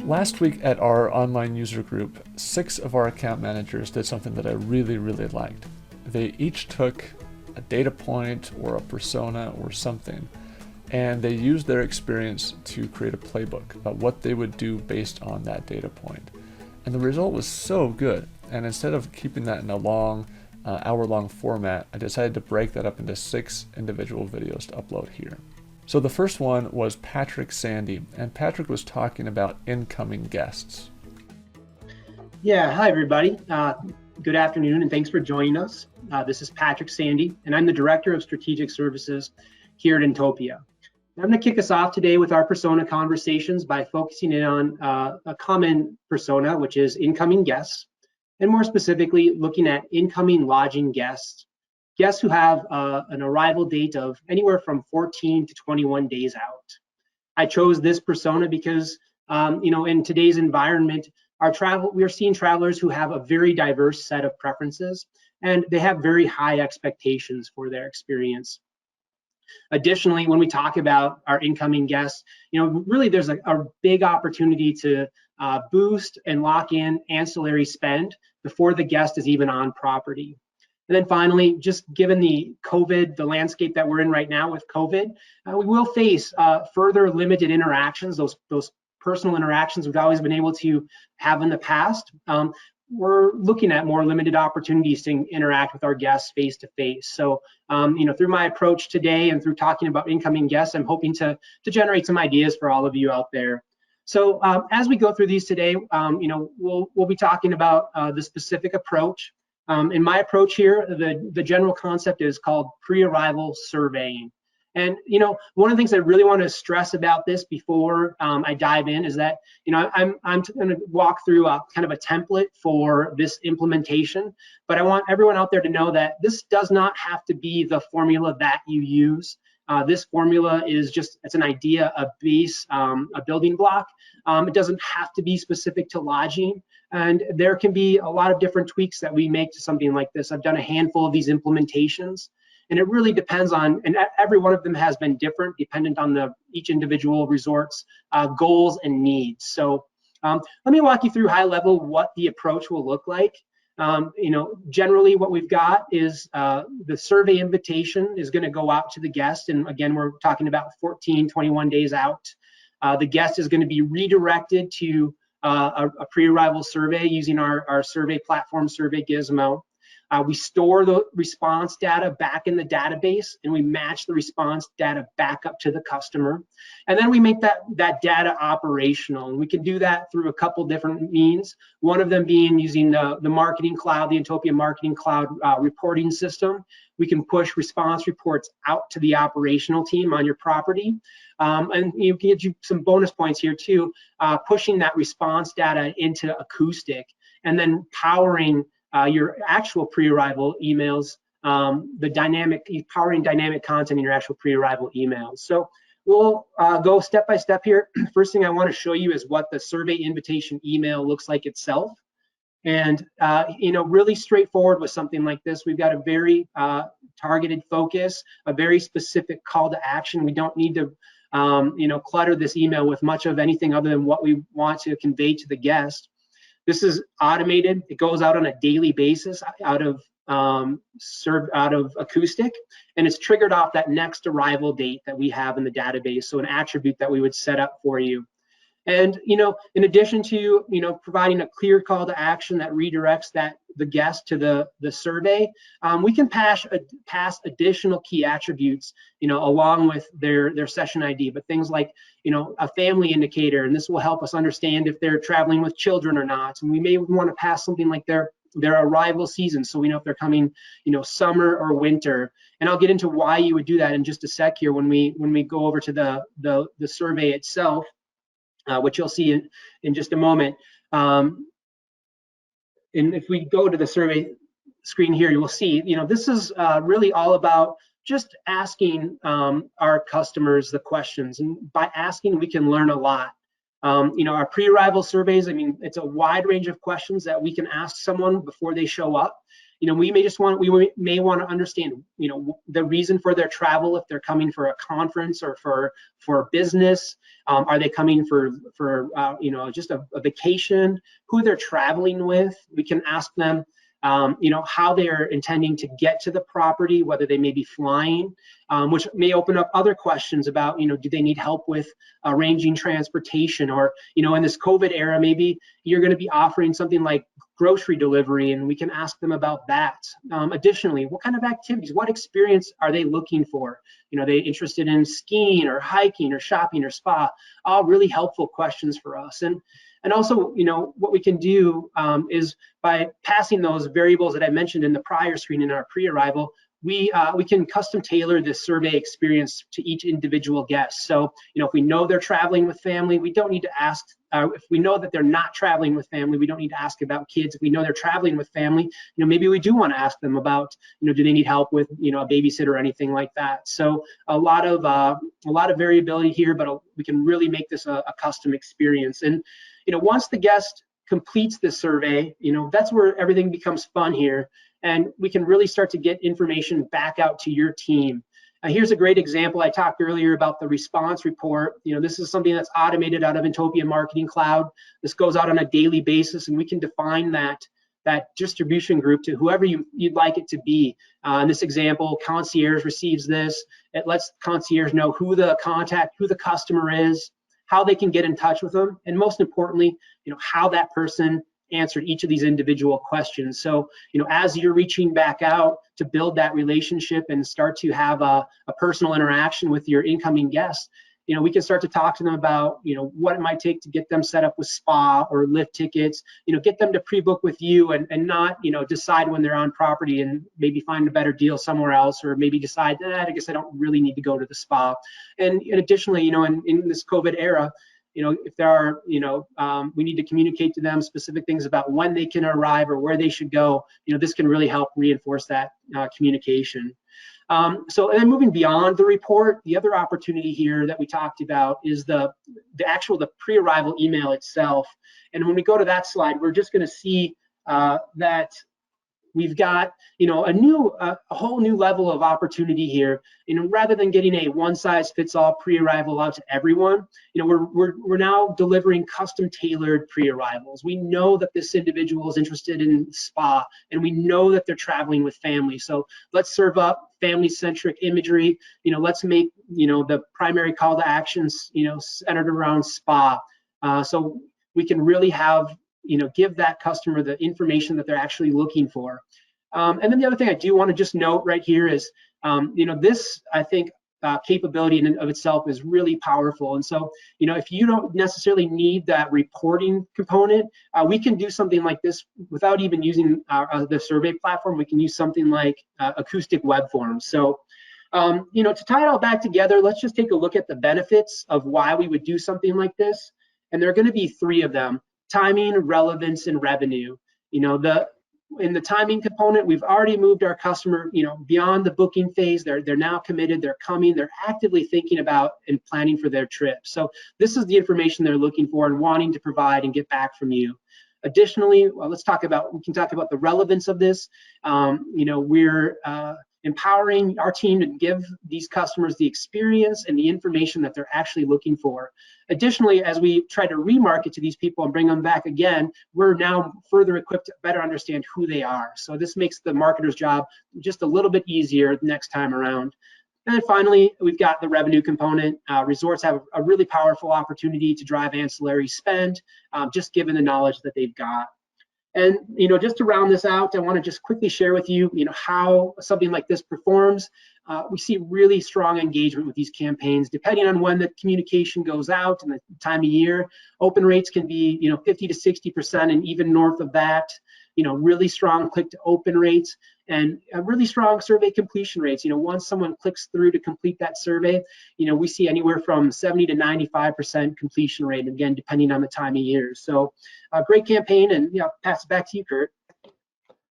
Last week at our online user group, 6 of our account managers did something that I really liked. They each took a data point or a persona or something, and they used their experience to create a playbook about what they would do based on that data point. And the result was so good. And instead of keeping that in a long, hour-long format, I decided to break that up into 6 individual videos to upload here. So the first one was Patrick Sande, and Patrick was talking about incoming guests. Yeah, hi everybody. Good afternoon and thanks for joining us. This is Patrick Sande and I'm the Director of Strategic Services here at Inntopia. I'm going to kick us off today with our persona conversations by focusing in on a common persona, which is incoming guests, and more specifically looking at incoming lodging guests who have an arrival date of anywhere from 14 to 21 days out. I chose this persona because, in today's environment, we are seeing travelers who have a very diverse set of preferences, and they have very high expectations for their experience. Additionally, when we talk about our incoming guests, really there's a big opportunity to boost and lock in ancillary spend before the guest is even on property. And then finally, just given the landscape that we're in right now with COVID, we will face further limited interactions, those personal interactions we've always been able to have in the past. We're looking at more limited opportunities to interact with our guests face to face. So, through my approach today and through talking about incoming guests, I'm hoping to generate some ideas for all of you out there. So, as we go through these today, we'll be talking about the specific approach. In my approach here, the general concept is called pre-arrival surveying. And one of the things I really want to stress about this before I dive in is that I'm going to walk through a kind of a template for this implementation, but I want everyone out there to know that this does not have to be the formula that you use. This formula is it's an idea, a base, a building block. It doesn't have to be specific to lodging, and there can be a lot of different tweaks that we make to something like this. I've done a handful of these implementations. And it really depends on, and every one of them has been different, dependent on each individual resort's goals and needs. So let me walk you through high level what the approach will look like. Generally what we've got is the survey invitation is going to go out to the guest. And again, we're talking about 14, 21 days out. The guest is going to be redirected to a pre-arrival survey using our survey platform, Survey Gizmo. We store the response data back in the database, and we match the response data back up to the customer. And then we make that data operational. And we can do that through a couple different means. One of them being using the Marketing Cloud, the Inntopia Marketing Cloud reporting system. We can push response reports out to the operational team on your property. And you can get you some bonus points here too, pushing that response data into Acoustic and then powering your actual pre-arrival emails, powering dynamic content in your actual pre-arrival emails. So we'll go step by step here. First thing I want to show you is what the survey invitation email looks like itself. And really straightforward with something like this. We've got a very targeted focus, a very specific call to action. We don't need to clutter this email with much of anything other than what we want to convey to the guest. This is automated. It goes out on a daily basis out of Acoustic, and it's triggered off that next arrival date that we have in the database. So an attribute that we would set up for you. And in addition to providing a clear call to action that redirects the guest to the survey, we can pass additional key attributes along with their session ID, but things like a family indicator, and this will help us understand if they're traveling with children or not. And we may want to pass something like their arrival season, so we know if they're coming summer or winter. And I'll get into why you would do that in just a sec here when we go over to the survey itself. Which you'll see in just a moment. And if we go to the survey screen here, you will see, this is really all about just asking our customers the questions. And by asking, we can learn a lot. Our pre-arrival surveys, it's a wide range of questions that we can ask someone before they show up. we may want to understand, the reason for their travel, if they're coming for a conference or for business. Are they coming for just a vacation? Who they're traveling with? We can ask them, how they're intending to get to the property, whether they may be flying, which may open up other questions about, do they need help with arranging transportation, or, in this COVID era, maybe you're going to be offering something like grocery delivery, and we can ask them about that. Additionally, what kind of activities, what experience are they looking for? Are they interested in skiing or hiking or shopping or spa? All really helpful questions for us. And also, what we can do is, by passing those variables that I mentioned in the prior screen in our pre-arrival, we can custom tailor this survey experience to each individual guest. So, if we know they're traveling with family, we don't need to ask. If we know that they're not traveling with family, we don't need to ask about kids. If we know they're traveling with family, maybe we do want to ask them about, do they need help with, a babysitter or anything like that. So a lot of variability here, but we can really make this a custom experience. And once the guest completes this survey, that's where everything becomes fun here, and we can really start to get information back out to your team. Here's a great example. I talked earlier about the response report. This is something that's automated out of Inntopia Marketing Cloud. This goes out on a daily basis, and we can define that distribution group to whoever you'd like it to be. In this example, concierge receives this. It lets concierge know who the customer is, how they can get in touch with them, and most importantly, how that person answered each of these individual questions. So, as you're reaching back out to build that relationship and start to have a personal interaction with your incoming guests, we can start to talk to them about, what it might take to get them set up with spa or lift tickets, get them to pre-book with you and not, decide when they're on property and maybe find a better deal somewhere else, or maybe decide, I guess I don't really need to go to the spa. And additionally, in this COVID era, if there are, we need to communicate to them specific things about when they can arrive or where they should go, this can really help reinforce that communication. So, and then moving beyond the report, the other opportunity here that we talked about is the pre-arrival email itself. And when we go to that slide, we're just going to see that we've got, a whole new level of opportunity here. Rather than getting a one-size-fits-all pre-arrival out to everyone, we're now delivering custom-tailored pre-arrivals. We know that this individual is interested in spa, and we know that they're traveling with family. So let's serve up family-centric imagery. Let's make the primary call to actions centered around spa. So we can really have give that customer the information that they're actually looking for. And then the other thing I do want to just note right here is, this, I think, capability in and of itself is really powerful. And so, if you don't necessarily need that reporting component, we can do something like this without even using the survey platform. We can use something like acoustic web forms. So, to tie it all back together, let's just take a look at the benefits of why we would do something like this. And there are going to be three of them: timing, relevance, and revenue. In the timing component, we've already moved our customer, beyond the booking phase. They're now committed, they're coming, they're actively thinking about and planning for their trip. So this is the information they're looking for and wanting to provide and get back from you. Additionally, we can talk about the relevance of this. We're empowering our team to give these customers the experience and the information that they're actually looking for. Additionally, as we try to remarket to these people and bring them back again, we're now further equipped to better understand who they are. So this makes the marketer's job just a little bit easier next time around. And then finally, we've got the revenue component. Resorts have a really powerful opportunity to drive ancillary spend, just given the knowledge that they've got. And just to round this out, I want to just quickly share with you, how something like this performs. We see really strong engagement with these campaigns, depending on when the communication goes out and the time of year. Open rates can be 50 to 60%, and even north of that. Really strong click to open rates, and really strong survey completion rates. Once someone clicks through to complete that survey, we see anywhere from 70 to 95% completion rate, again, depending on the time of year. So great campaign, and pass it back to you, Kurt.